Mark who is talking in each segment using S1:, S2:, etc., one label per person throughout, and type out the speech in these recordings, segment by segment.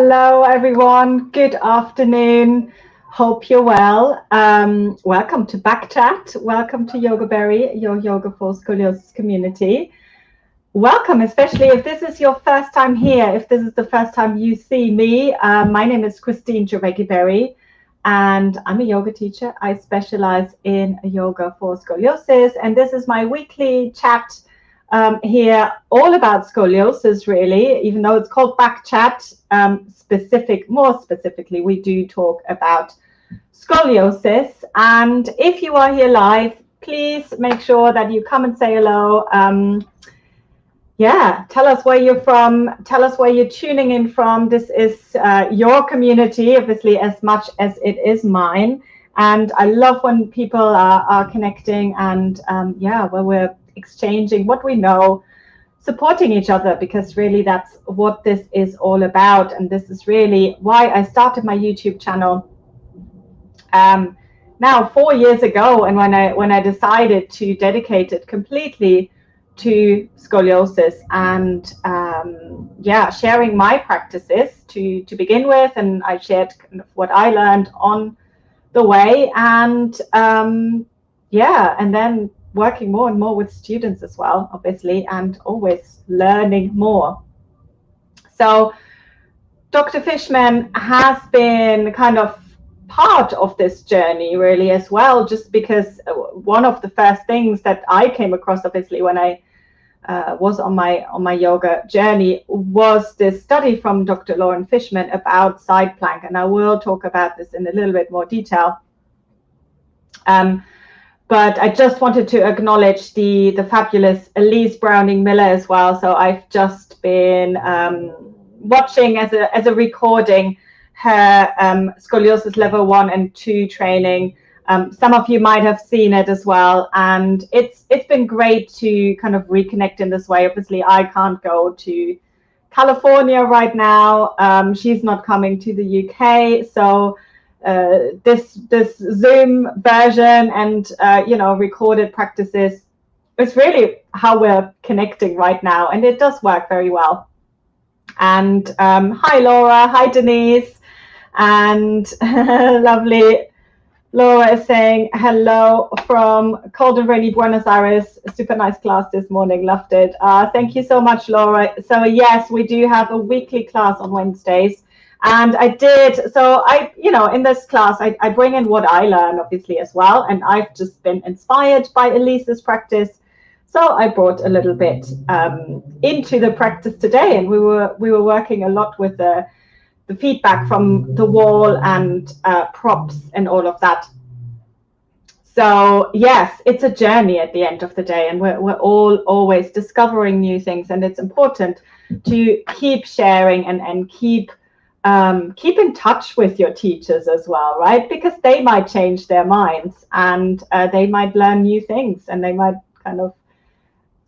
S1: Hello, everyone. Good afternoon. Hope you're well. Welcome to Back Chat. Welcome to Jaureguiberry, your Yoga for Scoliosis community. Welcome, especially if this is your first time here, if this is the first time you see me. My name is Jaureguiberry, and I'm a yoga teacher. I specialize in yoga for scoliosis, and this is my weekly chat here, all about scoliosis, really. Even though it's called Back Chat, more specifically, we do talk about scoliosis. And if you are here live, please make sure that you come and say hello. Yeah, tell us where you're from. Tell us where you're tuning in from. This is your community, obviously, as much as it is mine. And I love when people are connecting and, where we're exchanging what we know, supporting each other, because really that's what this is all about. And this is really why I started my YouTube channel now 4 years ago. And when I decided to dedicate it completely to scoliosis and sharing my practices to begin with, and I shared kind of what I learned on the way, and and then working more and more with students as well, obviously, and always learning more. So Dr. Fishman has been kind of part of this journey really as well, just because one of the first things that I came across, obviously, when I was on my yoga journey, was this study from Dr. Fishman about side plank, and I will talk about this in a little bit more detail. But I just wanted to acknowledge the fabulous Elise Browning Miller as well. So I've just been watching as a recording her scoliosis level 1 and 2 training. Some of you might have seen it as well, and it's been great to kind of reconnect in this way. Obviously, I can't go to California right now. She's not coming to the UK, so this Zoom version and recorded practices is really how we're connecting right now, and it does work very well. And hi Laura, hi Denise, and lovely Laura is saying hello from cold and rainy Buenos Aires. Super nice class this morning, loved it. Thank you so much, Laura. So yes, we do have a weekly class on Wednesdays. And in this class, I bring in what I learn, obviously, as well. And I've just been inspired by Elise's practice. So I brought a little bit into the practice today. And we were working a lot with the feedback from the wall and props and all of that. So yes, it's a journey at the end of the day, and we're all always discovering new things. And it's important to keep sharing and keep in touch with your teachers as well, right? Because they might change their minds, and they might learn new things, and they might kind of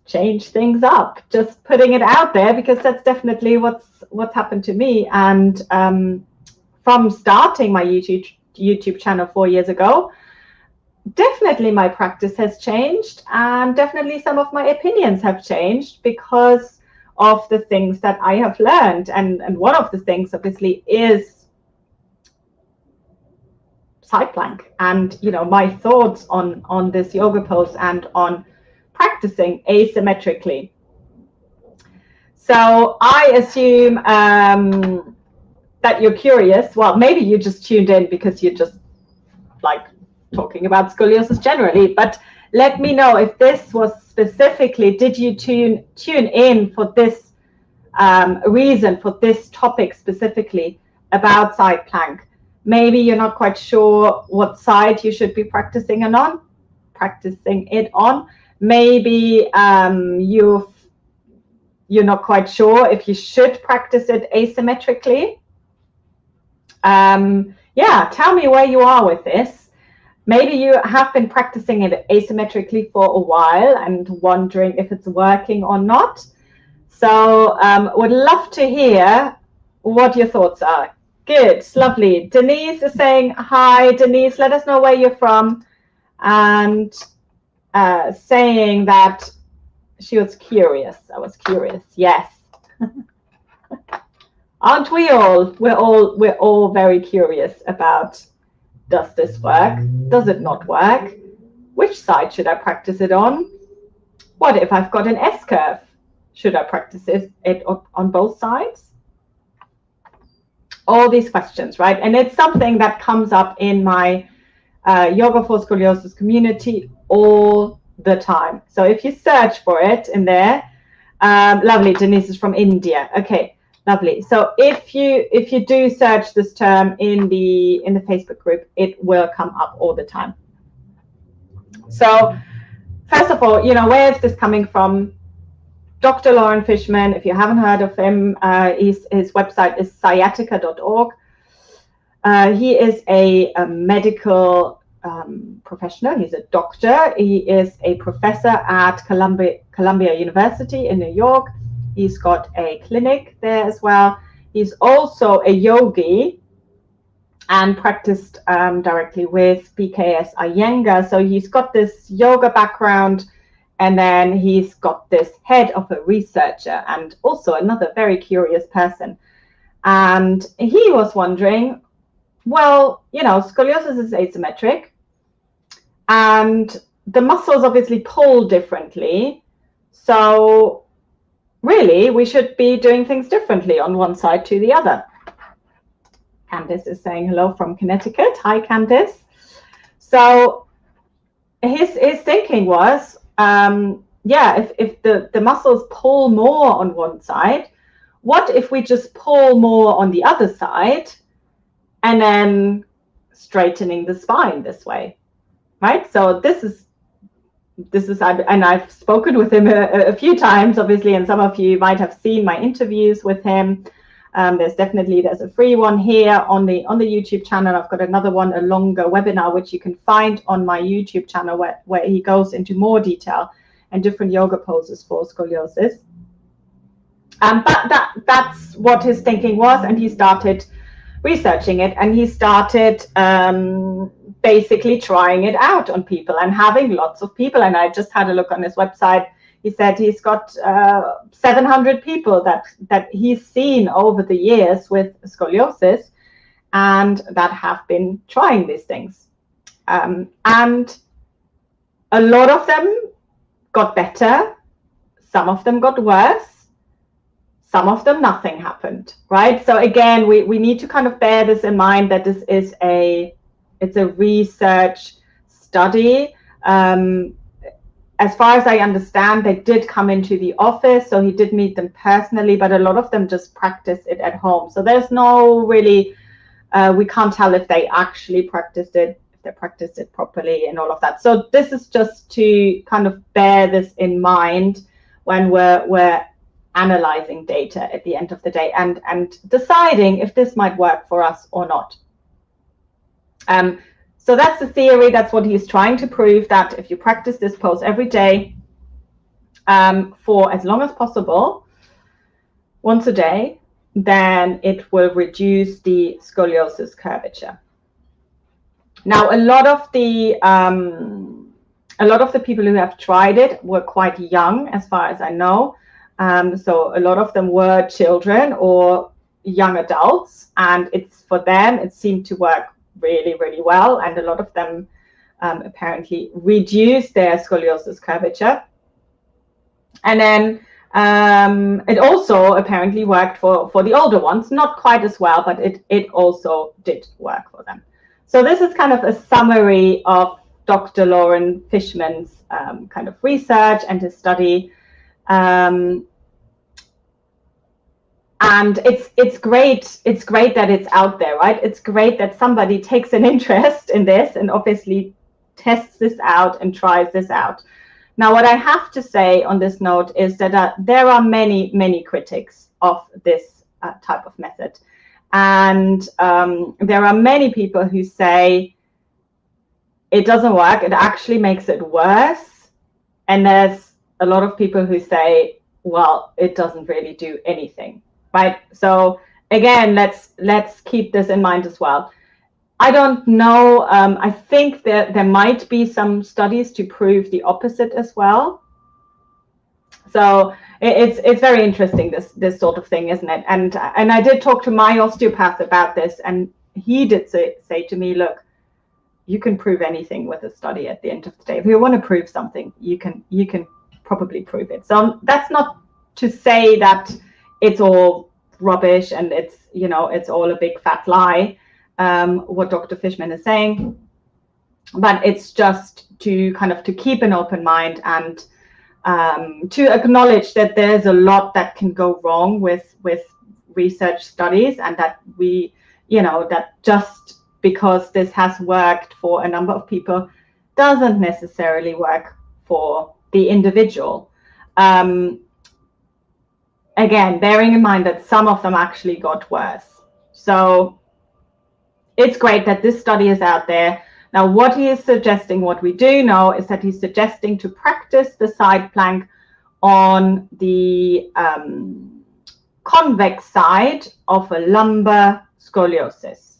S1: change things up. Just putting it out there, because that's definitely what's happened to me. And from starting my YouTube channel 4 years ago, definitely my practice has changed, and definitely some of my opinions have changed because of the things that I have learned. And one of the things, obviously, is side plank, and my thoughts on this yoga pose and on practicing asymmetrically. So I assume that you're curious. Well, maybe you just tuned in because you just like talking about scoliosis generally, but let me know if this was specifically, did you tune in for this reason, for this topic specifically about side plank? Maybe you're not quite sure what side you should be practicing it on. Maybe you're not quite sure if you should practice it asymmetrically. Tell me where you are with this. Maybe you have been practicing it asymmetrically for a while and wondering if it's working or not. So would love to hear what your thoughts are. Good, lovely. Denise is saying hi. Denise, let us know where you're from, and saying that she was curious. I was curious. Yes. Aren't we all? We're all very curious about, does this work? Does it not work? Which side should I practice it on? What if I've got an S-curve? Should I practice it on both sides? All these questions, right? And it's something that comes up in my Yoga for Scoliosis community all the time. So if you search for it in there, lovely, Denise is from India. Okay, lovely. So if you do search this term in the Facebook group, it will come up all the time. So first of all, where is this coming from? Dr. Lauren Fishman, if you haven't heard of him, his website is sciatica.org. He is a medical professional. He's a doctor. He is a professor at Columbia University in New York. He's got a clinic there as well. He's also a yogi and practiced directly with BKS Iyengar. So he's got this yoga background, and then he's got this head of a researcher and also another very curious person. And he was wondering, well, scoliosis is asymmetric, and the muscles obviously pull differently. So really, we should be doing things differently on one side to the other. Candice is saying hello from Connecticut. Hi, Candice. So his thinking was, if the muscles pull more on one side, what if we just pull more on the other side and then straightening the spine this way, right? So this is, and I've spoken with him a few times, obviously, and some of you might have seen my interviews with him. There's a free one here on the YouTube channel. I've got another one, a longer webinar, which you can find on my YouTube channel, where he goes into more detail and different yoga poses for scoliosis. But that's what his thinking was, and he started researching it, and he started basically trying it out on people and having lots of people. And I just had a look on his website. He said he's got 700 people that he's seen over the years with scoliosis, and that have been trying these things. And a lot of them got better. Some of them got worse. Some of them, nothing happened, right? So again, we need to kind of bear this in mind, that this is it's a research study. As far as I understand, they did come into the office, so he did meet them personally, but a lot of them just practice it at home. So there's no really, we can't tell if they actually practiced it, if they practiced it properly and all of that. So this is just to kind of bear this in mind when we're analyzing data at the end of the day and deciding if this might work for us or not. So that's the theory. That's what he's trying to prove, that if you practice this pose every day for as long as possible, once a day, then it will reduce the scoliosis curvature. Now, a lot of the people who have tried it were quite young, as far as I know. So a lot of them were children or young adults, and it's for them, it seemed to work really, really well. And a lot of them apparently reduced their scoliosis curvature. And then it also apparently worked for the older ones, not quite as well, but it also did work for them. So this is kind of a summary of Dr. Lauren Fishman's kind of research and his study. And it's great that it's out there, right? It's great that somebody takes an interest in this and obviously tests this out and tries this out. Now, what I have to say on this note is that there are many critics of this type of method. And there are many people who say it doesn't work, it actually makes it worse. And there's a lot of people who say, well, it doesn't really do anything. Right. So again, let's keep this in mind as well. I don't know. I think that there might be some studies to prove the opposite as well. So it's very interesting, this sort of thing, isn't it? And I did talk to my osteopath about this, and he did say to me, look, you can prove anything with a study at the end of the day. If you want to prove something, you can probably prove it. So that's not to say that it's all rubbish and it's all a big fat lie, what Dr. Fishman is saying, but it's just to kind of to keep an open mind and to acknowledge that there's a lot that can go wrong with research studies, and that that just because this has worked for a number of people doesn't necessarily work for the individual. Again, bearing in mind that some of them actually got worse. So it's great that this study is out there. Now, what he is suggesting, what we do know, is that he's suggesting to practice the side plank on the convex side of a lumbar scoliosis.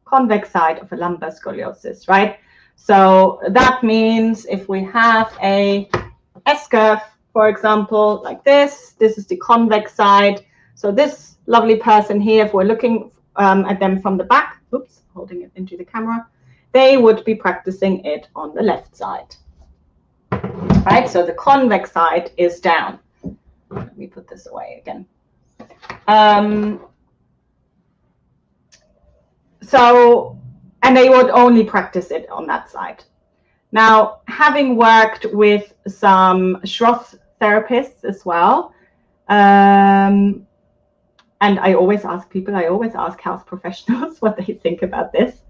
S1: Convex side of a lumbar scoliosis, right? So that means if we have a S-curve, for example, like this is the convex side. So this lovely person here, if we're looking at them from the back, oops, holding it into the camera, they would be practicing it on the left side, right? So the convex side is down. Let me put this away again. So, and they would only practice it on that side. Now, having worked with some Schroth therapists as well, and I always ask health professionals what they think about this.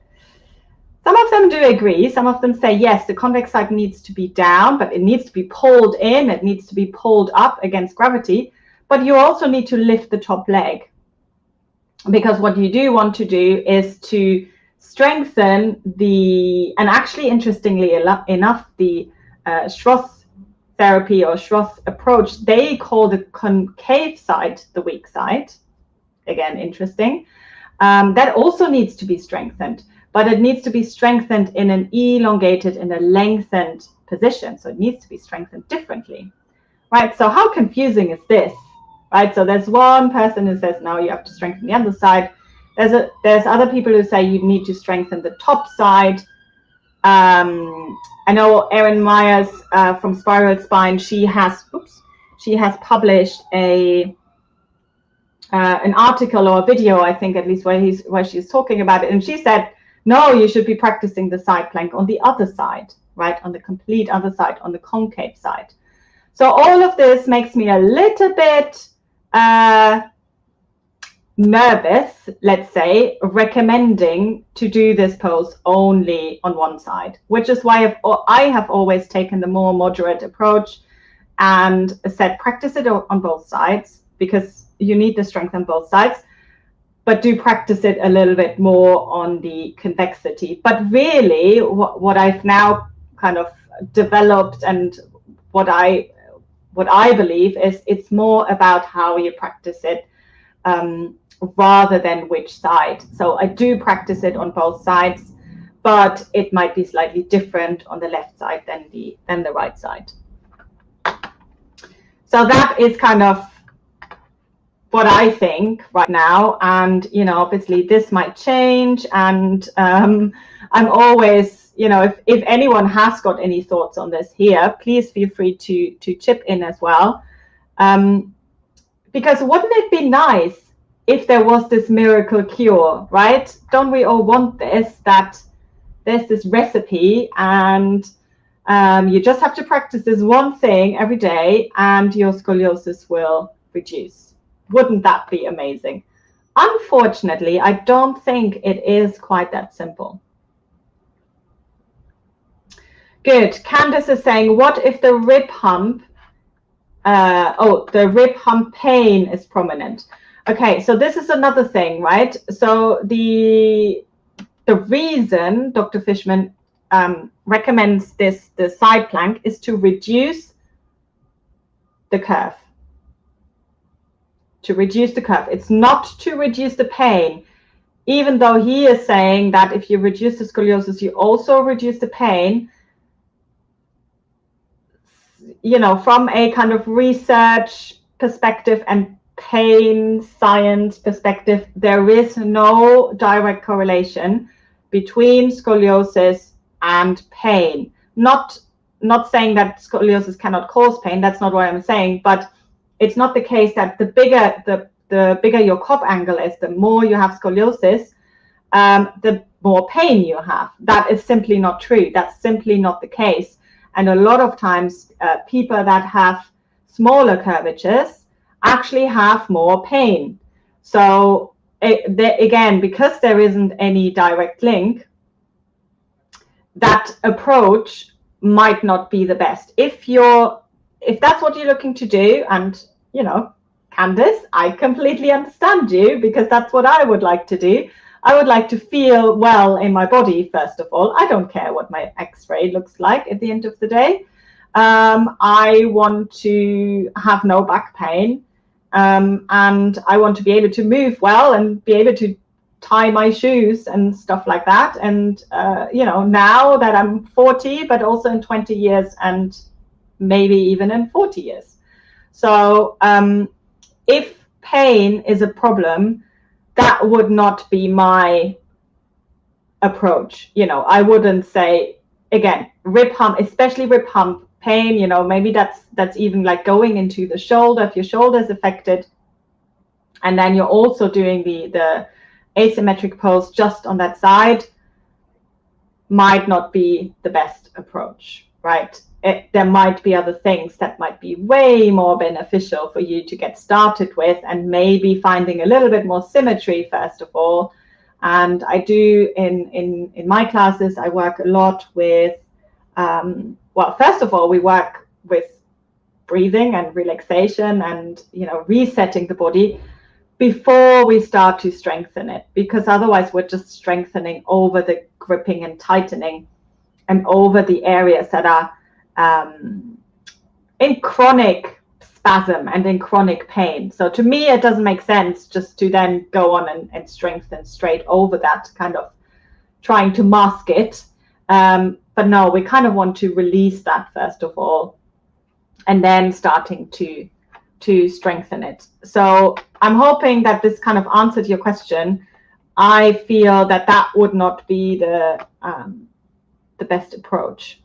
S1: Some of them do agree. Some of them say, yes, the convex side needs to be down, but it needs to be pulled in. It needs to be pulled up against gravity. But you also need to lift the top leg, because what you do want to do is to strengthen and actually, interestingly enough, the Schroth therapy or Schroth approach, they call the concave side the weak side. Again, interesting. That also needs to be strengthened, but it needs to be strengthened in an elongated, in a lengthened position. So it needs to be strengthened differently, right? So how confusing is this? Right, so there's one person who says, no, you have to strengthen the other side. There's other people who say you need to strengthen the top side. I know Erin Myers from Spiral Spine. She has published an article or a video, I think, at least where she's talking about it, and she said, no, you should be practicing the side plank on the other side, right, on the complete other side, on the concave side. So all of this makes me a little bit nervous, let's say, recommending to do this pose only on one side, which is why I have always taken the more moderate approach and said practice it on both sides, because you need the strength on both sides, but do practice it a little bit more on the convexity. But really, what I've now kind of developed and what I believe is it's more about how you practice it rather than which side. So I do practice it on both sides, but it might be slightly different on the left side than the right side. So that is kind of what I think right now. And, obviously this might change. And I'm always, if anyone has got any thoughts on this here, please feel free to chip in as well. Because wouldn't it be nice if there was this miracle cure, right? Don't we all want this, that there's this recipe and you just have to practice this one thing every day and your scoliosis will reduce? Wouldn't that be amazing? Unfortunately, I don't think it is quite that simple. Good. Candice is saying, what if the rib hump, the rib hump pain is prominent? Okay, so this is another thing, right? So the reason Dr. Fishman recommends the side plank is to reduce the curve. To reduce the curve. It's not to reduce the pain, even though he is saying that if you reduce the scoliosis, you also reduce the pain. you know, from a kind of research perspective and pain science perspective, there is no direct correlation between scoliosis and pain. Not saying that scoliosis cannot cause pain, that's not what I'm saying, but it's not the case that the bigger your Cobb angle is, the more you have scoliosis, the more pain you have. That is simply not true. That's simply not the case. And a lot of times, people that have smaller curvatures actually have more pain. So again, because there isn't any direct link, that approach might not be the best. If that's what you're looking to do, and you know, Candice, I completely understand you, because that's what I would like to do. I would like to feel well in my body, first of all. I don't care what my x-ray looks like at the end of the day. I want to have no back pain, and I want to be able to move well and be able to tie my shoes and stuff like that. And you know, now that I'm 40, but also in 20 years and maybe even in 40 years. So if pain is a problem, that would not be my approach. You know, I wouldn't say, again, rib hump, especially rib hump pain, you know, maybe that's even like going into the shoulder, if your shoulder is affected, and then you're also doing the asymmetric pose just on that side, might not be the best approach, right? There might be other things that might be way more beneficial for you to get started with, and maybe finding a little bit more symmetry first of all. And I do in my classes, I work a lot with, well, first of all, we work with breathing and relaxation and, you know, resetting the body before we start to strengthen it, because otherwise we're just strengthening over the gripping and tightening and over the areas that are in chronic spasm and in chronic pain. So to me, it doesn't make sense just to then go on and strengthen straight over that, kind of trying to mask it. But no, we kind of want to release that first of all, and then starting to strengthen it. So I'm hoping that this kind of answered your question. I feel that that would not be the best approach.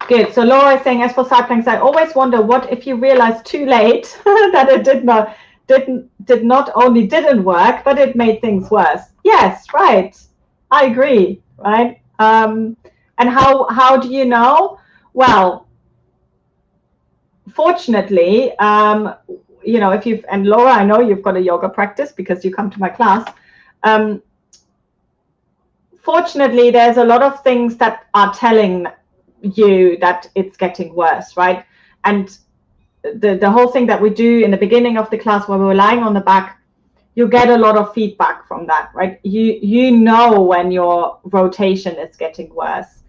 S1: Good. So Laura is saying, as for side planks, I always wonder, what if you realize too late that it did not only didn't work, but it made things worse? Yes, right. I agree, right? And how do you know? Well, fortunately, you know, if you've, and Laura, I know you've got a yoga practice because you come to my class. Fortunately, there's a lot of things that are telling you that it's getting worse, right? And the whole thing that we do in the beginning of the class where we're lying on the back, you get a lot of feedback from that, right? You know when your rotation is getting worse.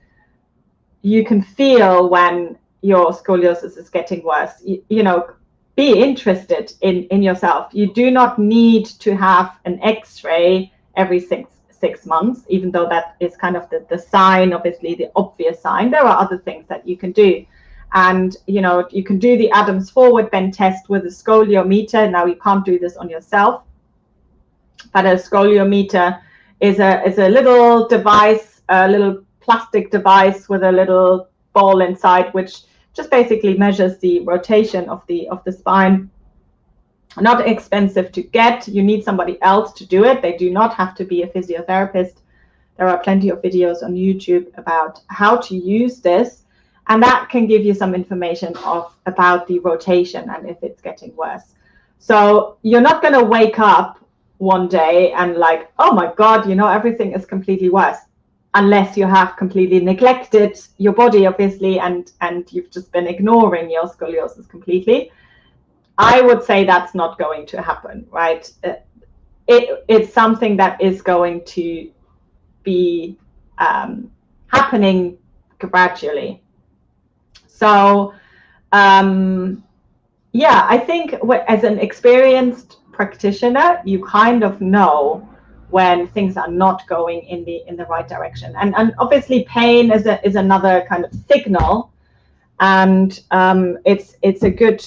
S1: You can feel when your scoliosis is getting worse. You know, be interested in yourself. You do not need to have an x-ray every six months, even though that is kind of the sign, obviously the obvious sign. There are other things that you can do. And, you know, you can do the Adams forward bend test with a scoliometer. Now, you can't do this on yourself, but a scoliometer is a little device, a little plastic device with a little ball inside, which just basically measures the rotation of the spine. Not expensive to get. You need somebody else to do it. They do not have to be a physiotherapist. There are plenty of videos on YouTube about how to use this, and that can give you some information about the rotation and if it's getting worse. So you're not going to wake up one day and like, oh my God, you know, everything is completely worse, unless you have completely neglected your body, obviously, and you've just been ignoring your scoliosis completely. I would say that's not going to happen, right? It's something that is going to be happening gradually. So, yeah, I think as an experienced practitioner, you kind of know when things are not going in the right direction. And obviously pain is another kind of signal, and it's a good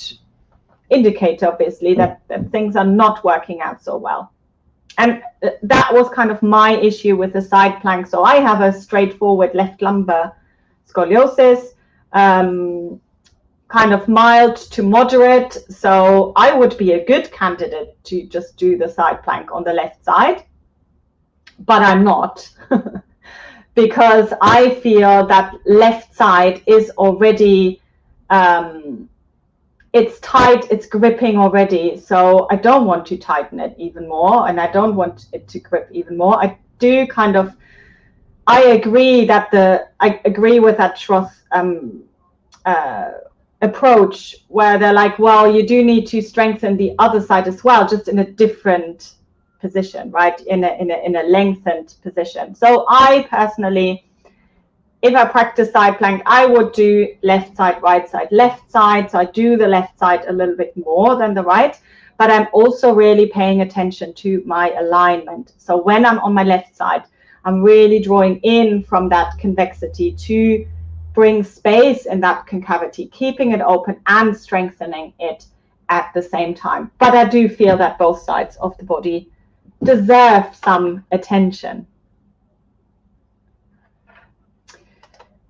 S1: indicator, obviously, that things are not working out so well. And that was kind of my issue with the side plank. So I have a straightforward left lumbar scoliosis, kind of mild to moderate. So I would be a good candidate to just do the side plank on the left side, but I'm not. Because I feel that left side is already, it's tight, it's gripping already. So I don't want to tighten it even more, and I don't want it to grip even more. I do kind of, I agree with that Schroth approach, where they're like, well, you do need to strengthen the other side as well, just in a different position, right? In a lengthened position. So I personally, if I practice side plank, I would do left side, right side, left side. So I do the left side a little bit more than the right, but I'm also really paying attention to my alignment. So when I'm on my left side, I'm really drawing in from that convexity to bring space in that concavity, keeping it open and strengthening it at the same time. But I do feel that both sides of the body deserve some attention.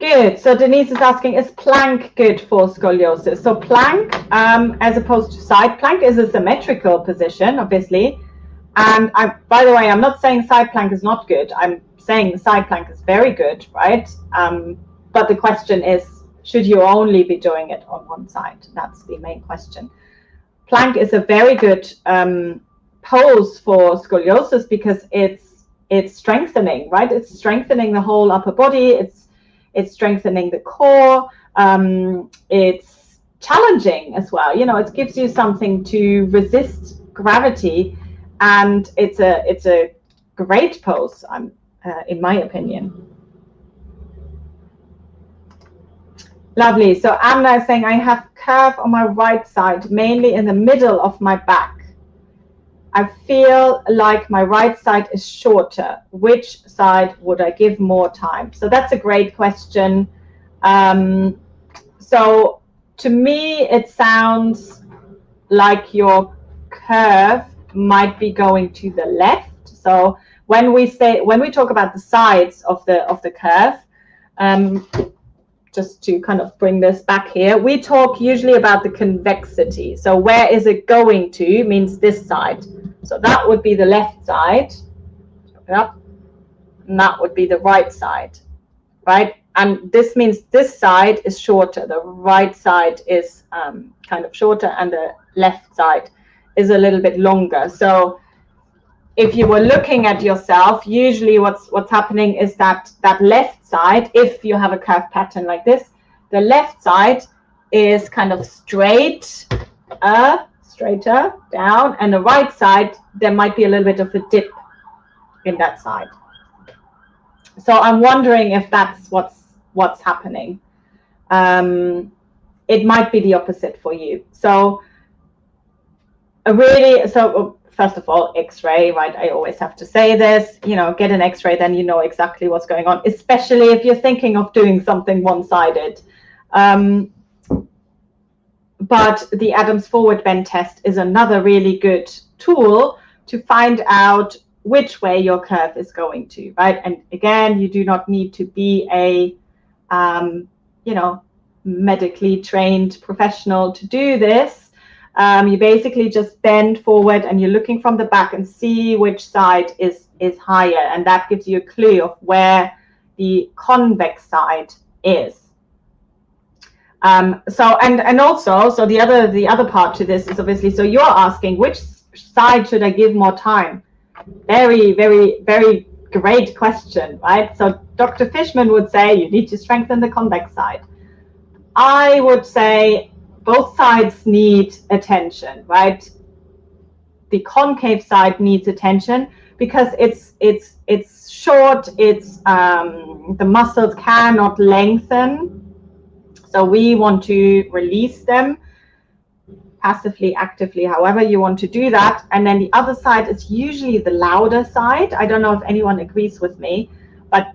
S1: Good. So Denise is asking, is plank good for scoliosis? So plank, as opposed to side plank, is a symmetrical position, obviously. And by the way, I'm not saying side plank is not good. I'm saying side plank is very good, right? But the question is, should you only be doing it on one side? That's the main question. Plank is a very good pose for scoliosis because it's strengthening, right? It's strengthening the whole upper body. It's strengthening the core. It's challenging as well. You know, it gives you something to resist gravity, and it's a great pose, in my opinion. Lovely. So Anna is saying, I have curve on my right side, mainly in the middle of my back. I feel like my right side is shorter. Which side would I give more time? So that's a great question. So to me, it sounds like your curve might be going to the left. So when we talk about the sides of the curve, just to kind of bring this back here, we talk usually about the convexity. So where is it going to means this side. So that would be the left side. Yep. And that would be the right side, right? And this means this side is shorter. The right side is kind of shorter, and the left side is a little bit longer. So if you were looking at yourself, usually what's happening is that left side, if you have a curved pattern like this, the left side is kind of straighter down, and the right side, there might be a little bit of a dip in that side. So I'm wondering if that's what's happening. It might be the opposite for you. So first of all, X-ray, right? I always have to say this, you know, get an X-ray, then you know exactly what's going on, especially if you're thinking of doing something one-sided. But the Adams forward bend test is another really good tool to find out which way your curve is going to, right? And again, you do not need to be a, medically trained professional to do this. You basically just bend forward and you're looking from the back and see which side is higher, and that gives you a clue of where the convex side is. So the other part to this is obviously, so you're asking which side should I give more time? Very, very, very great question, right? So Dr. Fishman would say you need to strengthen the convex side. I would say both sides need attention, right? The concave side needs attention because it's short, the muscles cannot lengthen, so we want to release them. passively, actively, however you want to do that. And then the other side is usually the louder side. I don't know if anyone agrees with me, but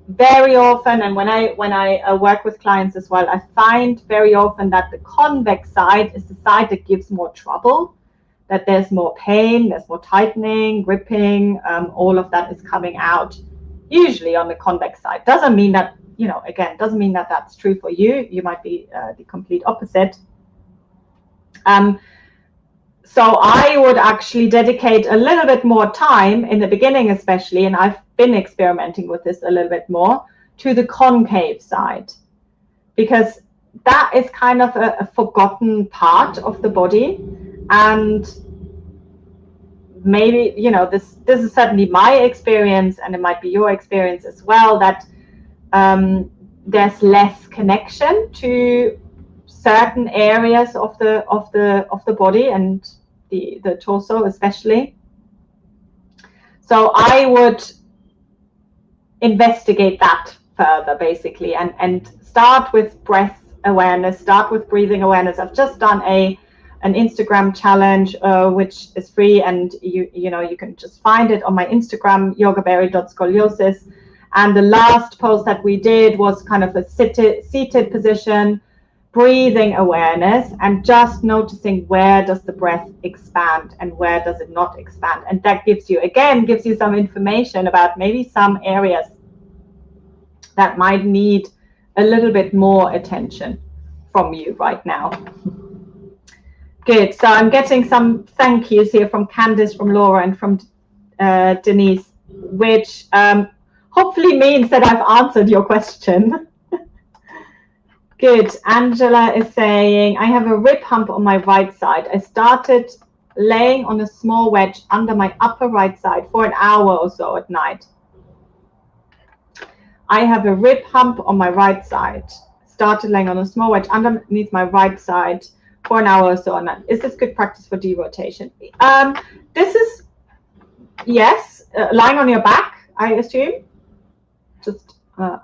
S1: very often, and when I work with clients as well, I find very often that the convex side is the side that gives more trouble, that there's more pain, there's more tightening, gripping, all of that is coming out usually on the convex side. Doesn't mean that, you know, again, doesn't mean that that's true for you. You might be the complete opposite. So I would actually dedicate a little bit more time in the beginning, especially, and I've been experimenting with this a little bit more, to the concave side, because that is kind of a forgotten part of the body. And maybe, you know, this is certainly my experience, and it might be your experience as well, that there's less connection to certain areas of the body, and the torso especially. So I would investigate that further, basically, and start with breath awareness, start with breathing awareness. I've just done an Instagram challenge, which is free, and you know, you can just find it on my Instagram, Jaureguiberry.scoliosis. And the last post that we did was kind of a seated position, breathing awareness, and just noticing where does the breath expand and where does it not expand. And that gives you some information about maybe some areas that might need a little bit more attention from you right now. Good. So I'm getting some thank yous here from Candice, from Laura, and from Denise, which hopefully means that I've answered your question. Good. Angela is saying, I have a rib hump on my right side. I started laying on a small wedge under my upper right side for an hour or so at night. I have a rib hump on my right side. Started laying on a small wedge underneath my right side for an hour or so at night. Is this good practice for derotation? This is, yes, lying on your back, I assume. Just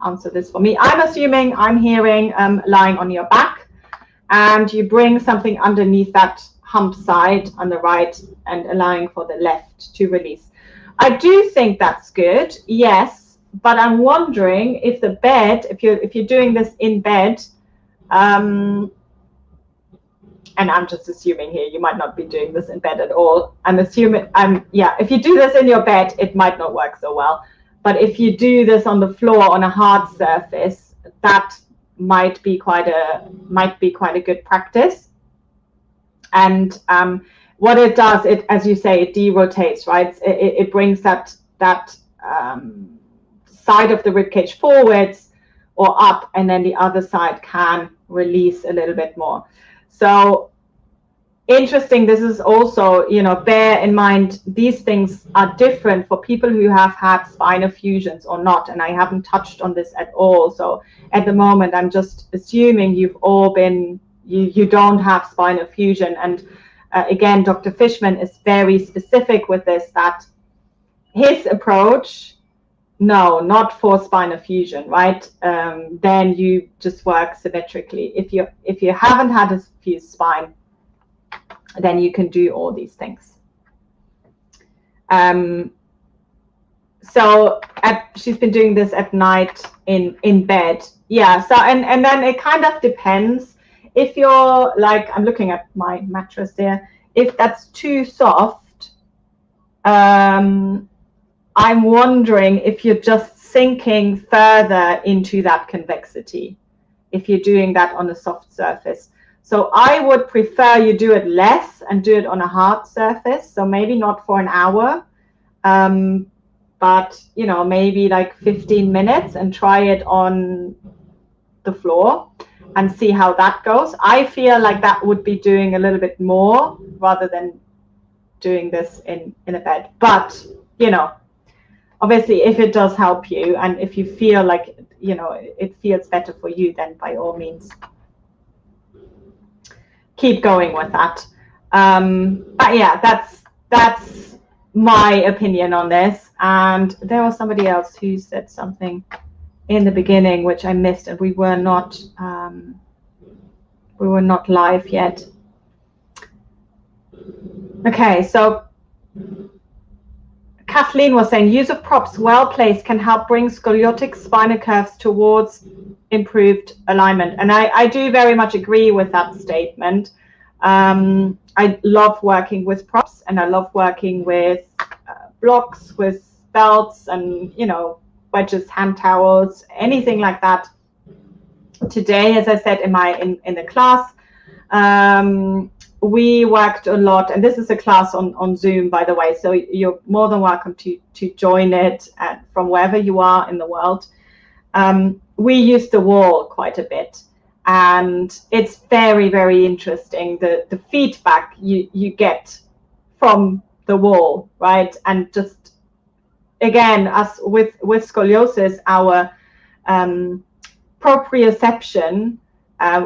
S1: answer this for me. I'm assuming, I'm hearing lying on your back, and you bring something underneath that hump side on the right and allowing for the left to release. I do think that's good, yes, but I'm wondering if the bed, if you're doing this in bed, and I'm just assuming here, you might not be doing this in bed at all. I'm assuming, yeah, if you do this in your bed, it might not work so well. But if you do this on the floor on a hard surface, that might be quite a good practice. And what it does, it, as you say, it derotates, right? It brings that side of the ribcage forwards or up, and then the other side can release a little bit more. So interesting. This is also, you know, bear in mind, these things are different for people who have had spinal fusions or not, and I haven't touched on this at all. So at the moment, I'm just assuming you've all been, you don't have spinal fusion. And again, Dr. Fishman is very specific with this, that his approach, no, not for spinal fusion, right? Then you just work symmetrically. If you haven't had a fused spine, then you can do all these things. So she's been doing this at night in bed. Yeah. So and then it kind of depends. If you're like, I'm looking at my mattress there. If that's too soft, I'm wondering if you're just sinking further into that convexity, if you're doing that on a soft surface. So I would prefer you do it less and do it on a hard surface. So maybe not for an hour, but, you know, maybe like 15 minutes and try it on the floor and see how that goes. I feel like that would be doing a little bit more rather than doing this in a bed. But, you know, obviously, if it does help you and if you feel like, you know, it feels better for you, then by all means, keep going with that. But yeah, that's my opinion on this. And there was somebody else who said something in the beginning which I missed, and we were not live yet. Okay, so Kathleen was saying use of props well placed can help bring scoliotic spinal curves towards improved alignment. And I do very much agree with that statement. I love working with props, and I love working with blocks, with belts, and, you know, wedges, hand towels, anything like that. Today, as I said in the class, we worked a lot, and this is a class on Zoom, by the way, so you're more than welcome to join it from wherever you are in the world. We use the wall quite a bit, and it's very, very interesting, the feedback you get from the wall, right? And just, again, as with scoliosis, our proprioception,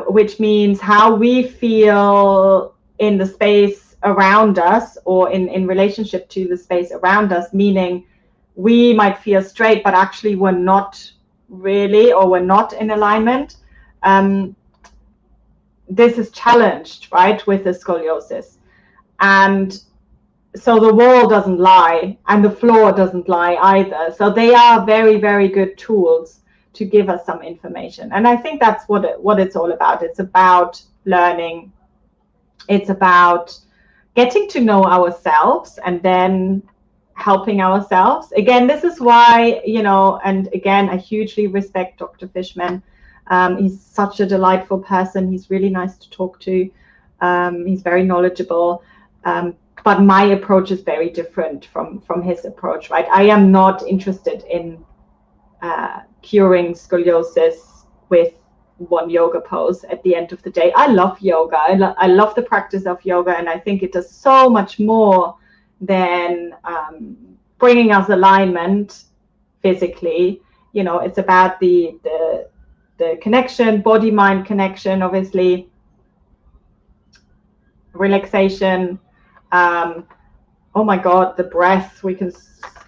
S1: which means how we feel in the space around us, or in relationship to the space around us, meaning we might feel straight, but actually we're not really, or we're not in alignment. This is challenged, right, with the scoliosis. And so the wall doesn't lie, and the floor doesn't lie either. So they are very, very good tools to give us some information. And I think that's what it's all about. It's about learning. It's about getting to know ourselves and then helping ourselves. Again, this is why, you know, and again, I hugely respect Dr. Fishman. He's such a delightful person. He's really nice to talk to. He's very knowledgeable. But my approach is very different from his approach, right? I am not interested in curing scoliosis with one yoga pose at the end of the day. I love yoga. I love the practice of yoga, and I think it does so much more than bringing us alignment physically. You know, it's about the connection, body-mind connection, obviously, relaxation. Oh my God, the breath. We can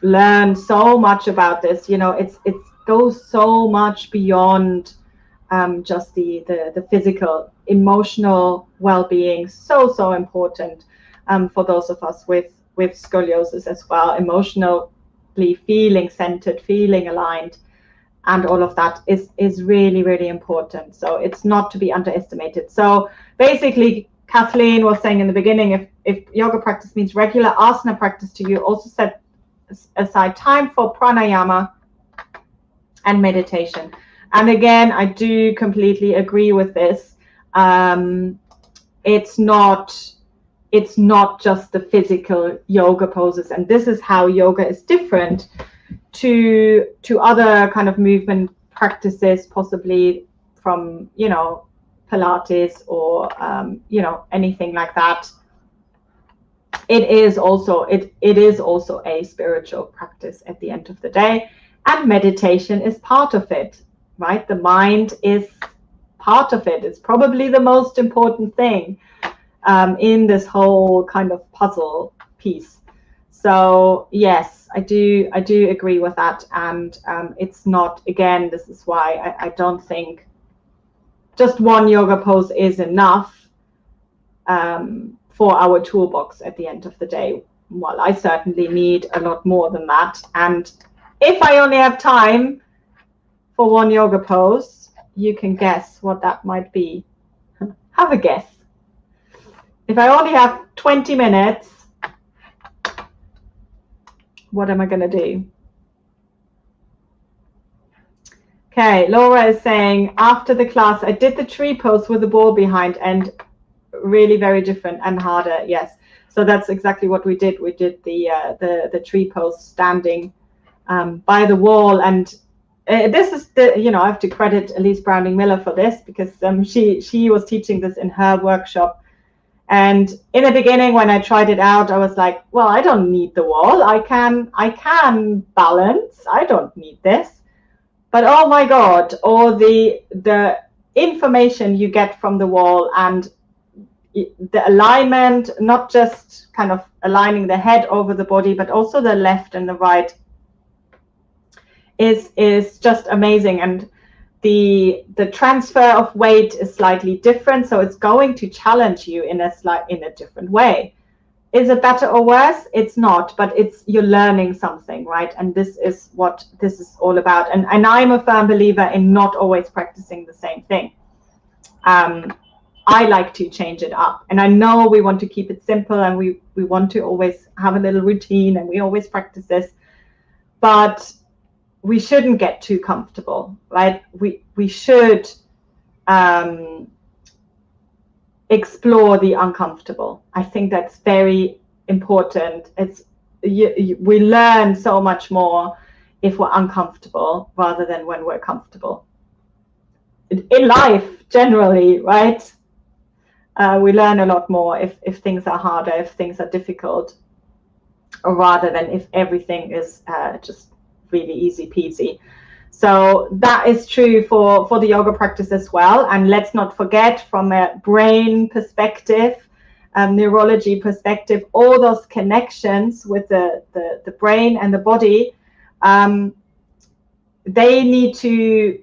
S1: learn so much about this. You know, it goes so much beyond just the physical, emotional well-being. So important for those of us with scoliosis as well. Emotionally feeling centered, feeling aligned, and all of that is really, really important. So it's not to be underestimated. So basically, Kathleen was saying in the beginning, if yoga practice means regular asana practice to you, also set aside time for pranayama and meditation. And again, I do completely agree with this. It's not just the physical yoga poses, and this is how yoga is different to other kind of movement practices, possibly from, you know, Pilates or you know, anything like that. It is also a spiritual practice at the end of the day, and meditation is part of it, right? The mind is part of it. It's probably the most important thing in this whole kind of puzzle piece. So yes, I do agree with that. And it's not, again, this is why I don't think just one yoga pose is enough for our toolbox at the end of the day. Well, I certainly need a lot more than that. And if I only have time for one yoga pose, you can guess what that might be. Have a guess. If I only have 20 minutes, what am I going to do? Okay, Laura is saying, after the class, I did the tree pose with the ball behind, and really very different and harder. Yes, so that's exactly what we did. We did the tree pose standing by the wall, and this is the, you know, I have to credit Elise Browning-Miller for this, because she was teaching this in her workshop. And in the beginning, when I tried it out, I was like, well, I don't need the wall. I can balance. I don't need this. But oh my God, all the information you get from the wall, and the alignment, not just kind of aligning the head over the body, but also the left and the right, is just amazing. And the transfer of weight is slightly different, so it's going to challenge you in a different way. Is it better or worse? It's not, but you're learning something, right? And this is what this is all about. And I'm a firm believer in not always practicing the same thing. I like to change it up, and I know we want to keep it simple, and we want to always have a little routine, and we always practice this, but we shouldn't get too comfortable, right? We should explore the uncomfortable. I think that's very important. We learn so much more if we're uncomfortable rather than when we're comfortable. In life, generally, right? We learn a lot more if things are harder, if things are difficult, rather than if everything is just really easy peasy. So that is true for the yoga practice as well. And let's not forget, from a brain perspective, neurology perspective, all those connections with the brain and the body, they need to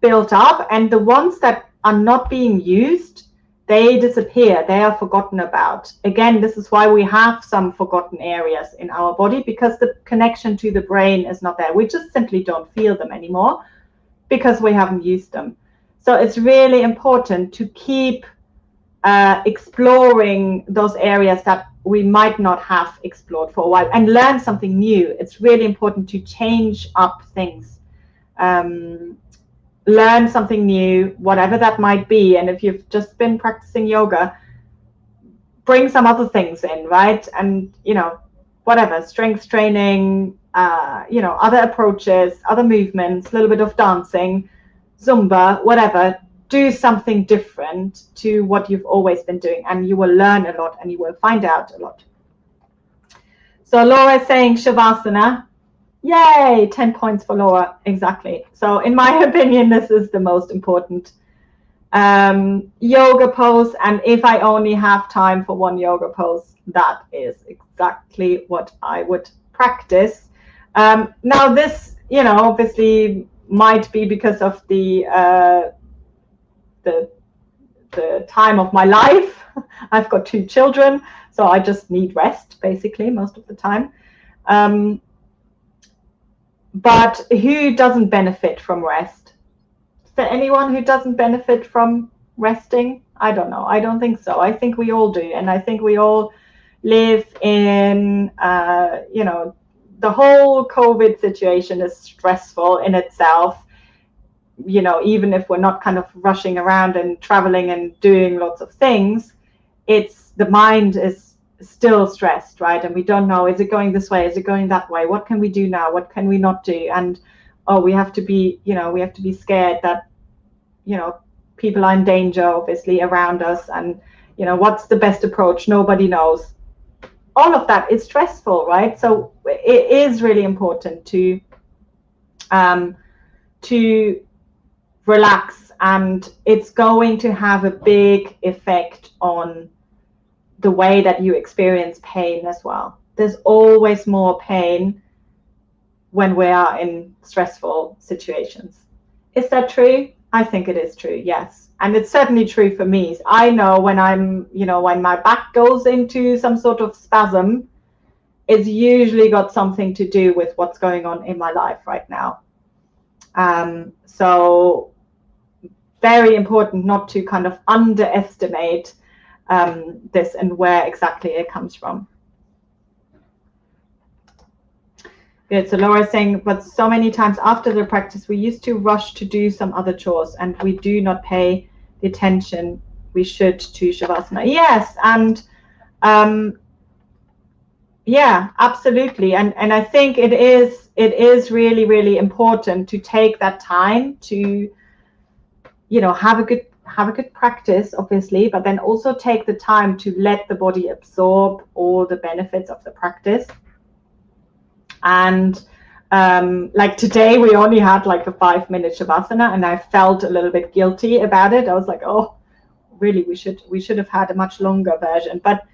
S1: build up, and the ones that are not being used, they disappear, they are forgotten about. Again, this is why we have some forgotten areas in our body, because the connection to the brain is not there. We just simply don't feel them anymore because we haven't used them. So it's really important to keep exploring those areas that we might not have explored for a while, and learn something new. It's really important to change up things. Learn something new, whatever that might be. And if you've just been practicing yoga, bring some other things in, right? And, whatever, strength training, other approaches, other movements, a little bit of dancing, Zumba, whatever. Do something different to what you've always been doing, and you will learn a lot and you will find out a lot. So Laura is saying shavasana. Yay, 10 points for Laura. Exactly. So in my opinion, this is the most important yoga pose. And if I only have time for one yoga pose, that is exactly what I would practice. Now this, obviously might be because of the time of my life. I've got 2 children, so I just need rest basically most of the time. But who doesn't benefit from rest? Is there anyone who doesn't benefit from resting? I don't know. I don't think so. I think we all do. And I think we all live in, the whole COVID situation is stressful in itself. Even if we're not kind of rushing around and traveling and doing lots of things, the mind is still stressed, right? And we don't know, is it going this way, is it going that way, what can we do now, what can we not do? And we have to be scared that people are in danger obviously around us, and what's the best approach, nobody knows. All of that is stressful, right? So it is really important to relax, and it's going to have a big effect on the way that you experience pain as well. There's always more pain when we are in stressful situations. Is that true? I think it is true, yes. And it's certainly true for me. I know when when my back goes into some sort of spasm, it's usually got something to do with what's going on in my life right now. So very important not to kind of underestimate this and where exactly it comes from. Good. So Laura is saying, but so many times after the practice, we used to rush to do some other chores, and we do not pay the attention we should to shavasana. Yes, and yeah, absolutely. And I think it is really, really important to take that time to have a good practice, obviously, but then also take the time to let the body absorb all the benefits of the practice. And like today, we only had like a 5-minute shavasana, and I felt a little bit guilty about it. I was like, oh, really, we should have had a much longer version. But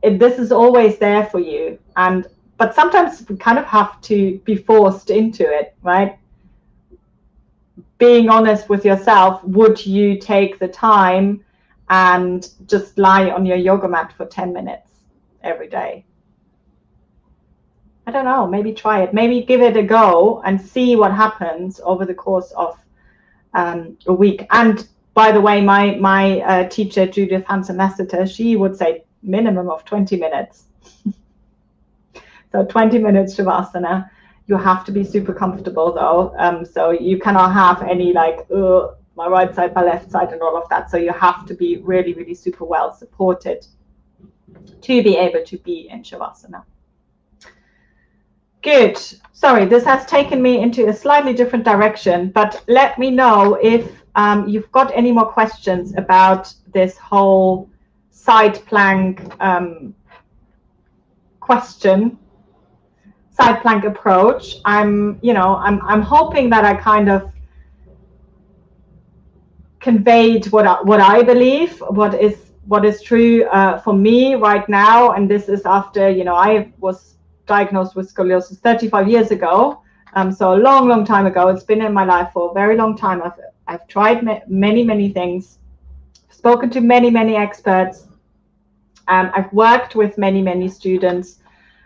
S1: this is always there for you. But sometimes we kind of have to be forced into it, right? Being honest with yourself, would you take the time and just lie on your yoga mat for 10 minutes every day. I don't know, maybe try it, maybe give it a go and see what happens over the course of a week. And by the way, my teacher, Judith Hansen-Lasseter, she would say minimum of 20 minutes. So 20 minutes Shavasana. You have to be super comfortable though. So you cannot have any like, my right side, my left side and all of that. So you have to be really, really super well supported to be able to be in Shavasana. Good. Sorry, this has taken me into a slightly different direction, but let me know if you've got any more questions about this whole side plank side plank approach. I'm hoping that I kind of conveyed what I believe, what is true for me right now. And this is after, I was diagnosed with scoliosis 35 years ago. So a long time ago. It's been in my life for a very long time. I've tried many things, spoken to many experts. I've worked with many students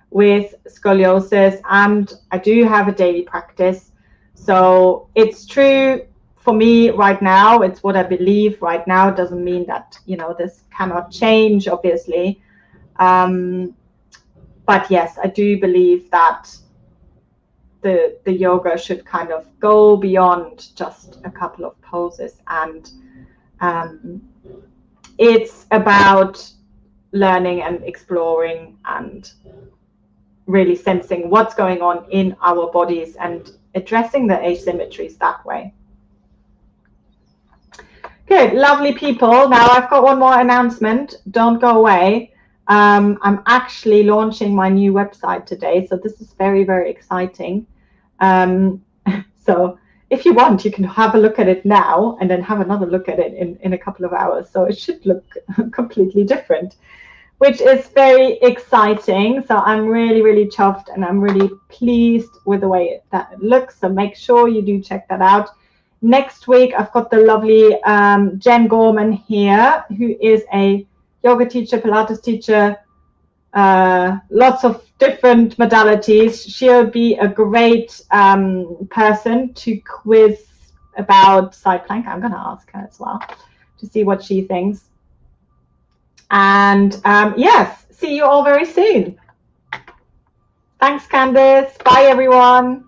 S1: with scoliosis, and I do have a daily practice. So it's true for me right now. It's what I believe right now. It doesn't mean that, this cannot change, obviously. But yes, I do believe that the yoga should kind of go beyond just a couple of poses, and it's about learning and exploring and really sensing what's going on in our bodies and addressing the asymmetries that way. Good, lovely people. Now I've got one more announcement. Don't go away. I'm actually launching my new website today, so this is very exciting. So if you want, you can have a look at it now and then have another look at it in a couple of hours. So it should look completely different, which is very exciting. So I'm really chuffed, and I'm really pleased with the way that it looks. So make sure you do check that out. Next week, I've got the lovely Jen Gorman here, who is a yoga teacher, Pilates teacher, lots of different modalities. She'll be a great person to quiz about side plank. I'm going to ask her as well to see what she thinks. And yes, see you all very soon. Thanks, Candice. Bye, everyone.